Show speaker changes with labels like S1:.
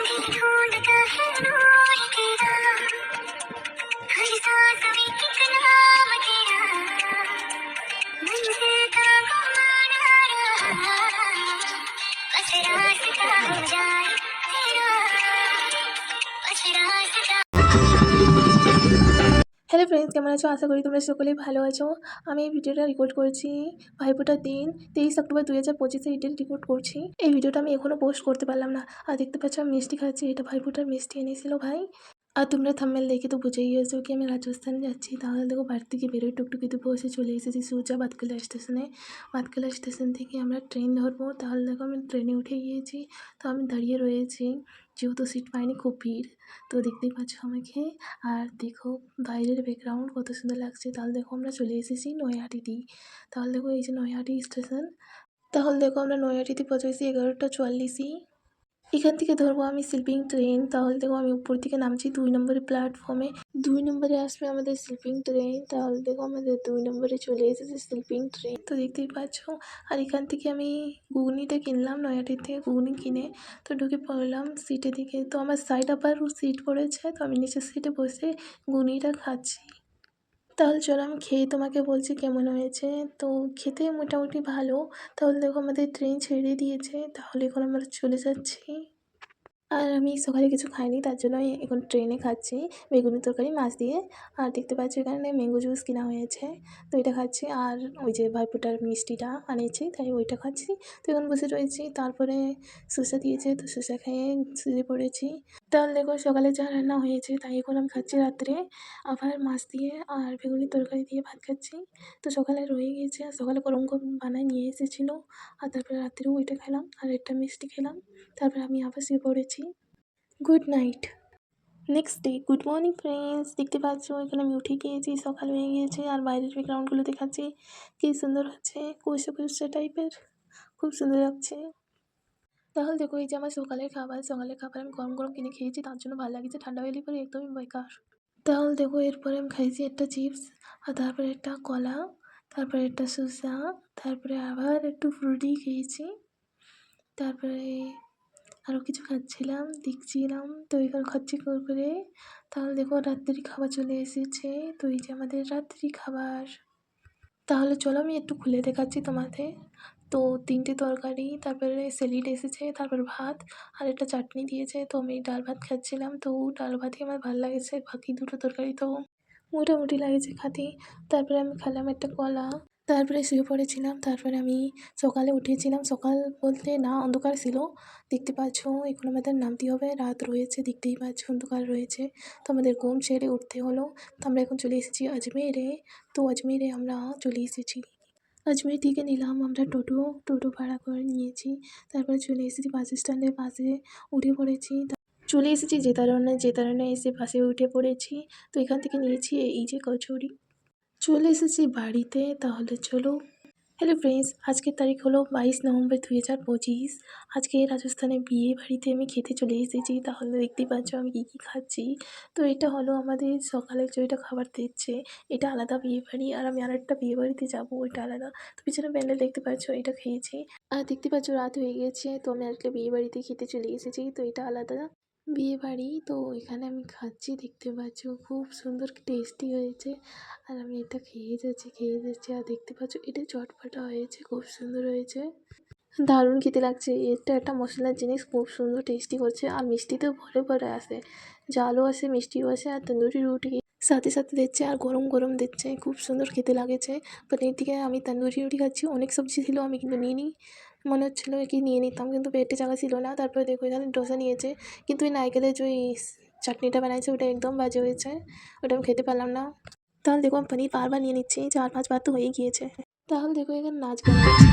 S1: दिल ढूंढता है नूर तेरा, हर सांस में एक नाम तेरा, मंजिल का गुमाना रहा, बस रास्ता हो जाए तेरा, बस रास्ता।
S2: হ্যালো ফ্রেন্ডস, কেমন আছো? আশা করি তোমরা সকলেই ভালো আছো। আমি এই ভিডিওটা রেকর্ড করছি ভাইফোঁটার দিন 23 অক্টোবর 2025 এই ডেট রেকর্ড করছি। এই ভিডিওটা আমি এখনও পোস্ট করতে পারলাম না। আর দেখতে পাচ্ছ আমি মিষ্টি খাচ্ছি, এটা ভাইফোঁটার মিষ্টি এনেছিল ভাই। আর তোমরা থাম্বনেল দেখে তো বুঝেই গেছো কি আমি রাজস্থান যাচ্ছি। তাহলে দেখো বাড়ি থেকে বেরোয় টুকটুকিতে বসে চলে এসেছি সোজা বাতকুলা স্টেশনে। বাতকুলা স্টেশন থেকে আমরা ট্রেন ধরবো। তাহলে দেখো আমি ট্রেনে উঠে গিয়েছি, তো আমি দাঁড়িয়ে রয়েছি যেহেতু সিট পাইনি, খুব ভিড়। তো দেখতেই পাচ্ছ আমাকে। আর দেখো বাইরের ব্যাকগ্রাউন্ড কত সুন্দর লাগছে। তাহলে দেখো আমরা চলে এসেছি নৈহাটিতেই। তাহলে দেখো এই যে নৈহাটি স্টেশন। তাহলে দেখো আমরা নৈহাটিতে পৌঁছেছি 11:44। এখান থেকে ধরবো আমি স্লিপিং ট্রেন। তাহলে দেখো আমি উপর থেকে নামছি 2 নম্বরের প্ল্যাটফর্মে। 2 নম্বরে আসবে আমাদের স্লিপিং ট্রেন। তাহলে দেখো আমাদের 2 নম্বরে চলে এসেছে স্লিপিং ট্রেন, তো দেখতেই পাচ্ছ। আর এখান থেকে আমি ঘুগনিটা কিনলাম নৈহাটিতে, ঘুগনি কিনে তো ঢুকে পড়লাম সিটের দিকে। তো আমার সাইড আবার সিট পড়েছে, তো আমি নিচের সিটে বসে ঘুগনিটা খাচ্ছি। তাহলে চলো আমি খেয়ে তোমাকে বলছি কেমন হয়েছে। তো খেতে মোটামুটি ভালো। তাহলে দেখো আমাদের ট্রেন ছেড়ে দিয়েছে, তাহলে এখন আমরা চলে যাচ্ছি। আর আমি সকালে কিছু খাইনি, তার জন্য আমি এখন ট্রেনে খাচ্ছি বেগুনি তরকারি মাছ দিয়ে। আর দেখতে পাচ্ছি এখানে ম্যাঙ্গো জুস কেনা হয়েছে, তো এটা খাচ্ছি। আর ওই যে ভাইফোঁটার মিষ্টিটা আনিয়েছি, তাই ওইটা খাচ্ছি। তো এখন বসে রয়েছি। তারপরে শসা দিয়েছে, তো শসা খেয়ে শুয়ে পড়েছি। তাহলে দেখো সকালে যা রান্না হয়েছে তাই এখন আমি খাচ্ছি রাত্রে। আবার মাছ দিয়ে আর বেগুনি তরকারি দিয়ে ভাত খাচ্ছি। তো সকালে রয়ে গিয়েছে, আর সকালে গরম গরম বানায় নিয়ে এসেছিলো। আর তারপরে রাত্রেও ওইটা খেলাম আর একটা মিষ্টি খেলাম। তারপরে আমি আবার শুয়ে পড়েছি। Good night. Next day. Good morning friends, দেখতে পাচ্ছ এখানে আমি উঠে গিয়েছি, সকাল হয়ে গিয়েছে। আর বাইরের ব্যাকগ্রাউন্ডগুলো দেখাচ্ছি কী সুন্দর হচ্ছে, কুয়াশা কুয়াশা টাইপের, খুব সুন্দর লাগছে। তাহলে দেখো এই যে আমার সকালের খাবার আমি গরম গরম কিনে খেয়েছি, তার জন্য ভালো লাগছে। ঠান্ডা হলে পরে একদমই বেকার। তাহলে দেখো এরপরে আমি খাইছি একটা চিপস, আর তারপরে একটা কলা, তারপরে একটা শসা, তারপরে আবার একটু ফ্রুটি খেয়েছি। তারপরে আরও কিছু খাচ্ছিলাম, দেখছিলাম। তো এখানে খাচ্ছি করে। তাহলে দেখো রাত্রি খাবার চলে এসেছে। তো এই যে আমাদের রাত্রি খাবার। তাহলে চলো আমি একটু খুলে দেখাচ্ছি তোমাদের। তো 3টে তরকারি, তারপরে স্যালাড এসেছে, তারপর ভাত আর একটা চাটনি দিয়েছে। তো আমি ডাল ভাত খাচ্ছিলাম, তো ডাল ভাতই আমার ভালো লাগেছে, বাকি দুটো তরকারি তো মোটামুটি লাগেছে খাতে। তারপরে আমি খেলাম একটা কলা, তারপরে শুয়ে পড়েছিলাম। তারপরে আমি সকালে উঠেছিলাম, সকাল বলতে না অন্ধকার ছিল। দেখতে পাচ্ছ এখন আমাদের নামতে হবে, রাত রয়েছে, দেখতেই পাচ্ছ অন্ধকার রয়েছে। তো আমাদের ঘুম ছেড়ে উঠতে হলো। তো আমরা এখন চলে এসেছি আজমেরে। তো আজমেরে আমরা চলে এসেছি। আজমের থেকে নিলাম আমরা টোটো ভাড়া করে নিয়েছি। তারপরে চলে এসেছি বাস স্ট্যান্ডের পাশে, উঠে পড়েছি। চলে এসেছি যে তারণে এসে বাসে উঠে পড়েছি। তো এখান থেকে নিয়েছি এই যে কচুরি। চলে এসেছি বাড়িতে। তাহলে চলো। হ্যালো ফ্রেন্ডস, আজকের তারিখ হলো 22 নভেম্বর 2025। আজকে রাজস্থানে বিয়ে বাড়িতে আমি খেতে চলে এসেছি। তাহলে দেখতেই পাচ্ছ আমি কী কী খাচ্ছি। তো এটা হলো আমাদের সকালে যেটা খাবার দিচ্ছে, এটা আলাদা বিয়ে বাড়ি। আর আমি আরেকটা বিয়ে বাড়িতে যাবো, ওইটা আলাদা। তো পিছনে প্যান্ডেল দেখতে পাচ্ছ, এটা খেয়েছি। আর দেখতে পাচ্ছ রাত হয়ে গেছে, তো আমি আরেকটা বিয়ে বাড়িতে খেতে চলে এসেছি। তো এটা আলাদা বিয়ে বাড়ি। তো এখানে আমি খাচ্ছি, দেখতে পাচ্ছ খুব সুন্দর টেস্টি হয়েছে। আর আমি এটা খেয়ে যাচ্ছি। আর দেখতে পাচ্ছ এটা চটপাটা হয়েছে, খুব সুন্দর হয়েছে, দারুণ খেতে লাগছে। এটা একটা মশলার জিনিস, খুব সুন্দর টেস্টি করছে। আর মিষ্টিতেও ভরে ভরে আসে, ঝালও আসে, মিষ্টিও আসে। আর তন্দুরি রুটি সাথে সাথে দিচ্ছে, আর গরম গরম দিচ্ছে, খুব সুন্দর খেতে লাগেছে। পনির দিকে আমি তন্দুরি রুটি খাচ্ছি। অনেক সবজি ছিল, আমি কিন্তু নিইনি, মনে হচ্ছিলো কি নিয়ে নিতাম, কিন্তু পেটে জায়গা ছিল না। তারপরে দেখো এখানে ডোসা নিয়েছে, কিন্তু ওই নারকেলের যে চাটনিটা বানাইছে ওটা একদম বাজে হয়েছে, ওটা আমি খেতে পারলাম না। তাহলে দেখো আমি পনির বারবার নিয়ে নিচ্ছি, 4-5 বার তো হয়ে গিয়েছে। তাহলে দেখো এখানে নাচ গান হচ্ছে।